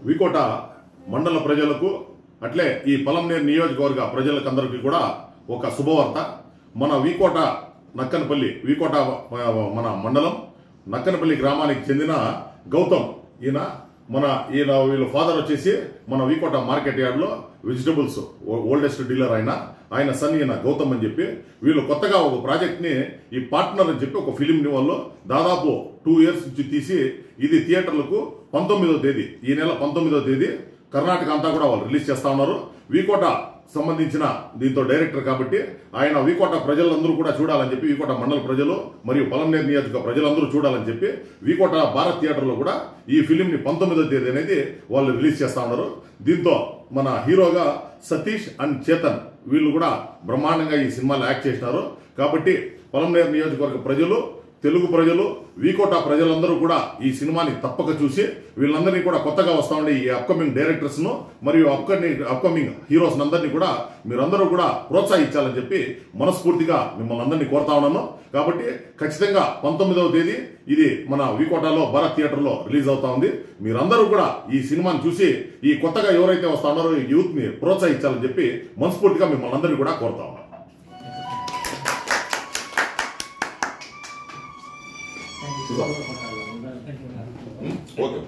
వీకోట మండల ప్రజలకు అట్లే ఈ పలంనేరు నియోజకవర్గ ప్రజలకందరికీ కూడా ఒక శుభవార్త. మన వీకోట నక్కనపల్లి వీకోట మన మండలం నక్కనపల్లి గ్రామానికి చెందిన గౌతమ్ వీళ్ళ ఫాదర్ వచ్చేసి మన వీకోట మార్కెట్ యార్డ్లో వెజిటబుల్స్ ఓల్డెస్ట్ డీలర్ ఆయన సన్ ఈయన గౌతమ్ అని చెప్పి వీళ్ళు కొత్తగా ఒక ప్రాజెక్ట్ ని ఈ పార్ట్నర్ అని చెప్పి ఒక ఫిలిం ని వాళ్ళు దాదాపు 2 years నుంచి తీసి ఇది థియేటర్లకు 19వ తేదీ ఈ నెల 19వ తేదీ కర్ణాటక అంతా కూడా వాళ్ళు రిలీజ్ చేస్తా ఉన్నారు. వీకోట సంబంధించిన దీంతో డైరెక్టర్ కాబట్టి ఆయన వీకోట ప్రజలందరూ కూడా చూడాలని చెప్పి వీకోట మండల ప్రజలు మరియు పలంనేరు నియోజక ప్రజలందరూ చూడాలని చెప్పి వీకోట భారత్ థియేటర్లో కూడా ఈ ఫిలిం ని 19వ తేదీ అనేది వాళ్ళు రిలీజ్ చేస్తా ఉన్నారు. దీంతో మన హీరోగా సతీష్ అండ్ చేతన్ వీళ్ళు కూడా బ్రహ్మాండంగా ఈ సినిమాలో యాక్ట్ చేసినారు. కాబట్టి పలంనేరు నియోజకవర్గ ప్రజలు తెలుగు ప్రజలు వీకోట ప్రజలందరూ కూడా ఈ సినిమాని తప్పక చూసి వీళ్ళందరినీ కూడా కొత్తగా వస్తా ఉండే ఈ అప్కమింగ్ డైరెక్టర్స్ ను మరియు అప్కమింగ్ హీరోస్ అందరినీ కూడా మీరందరూ కూడా ప్రోత్సహించాలని చెప్పి మనస్ఫూర్తిగా మిమ్మల్ని అందరినీ కోరుతా ఉన్నాను. కాబట్టి ఖచ్చితంగా 19వ తేదీ ఇది మన వీకోటలో భారత్ థియేటర్ లో రిలీజ్ అవుతా ఉంది. మీరందరూ కూడా ఈ సినిమాని చూసి ఈ కొత్తగా ఎవరైతే వస్తా ఉన్నారో ఈ యూత్ ని ప్రోత్సహించాలని చెప్పి మనస్ఫూర్తిగా మిమ్మల్ని అందరినీ కూడా కోరుతా ఉన్నాను. ఓకే.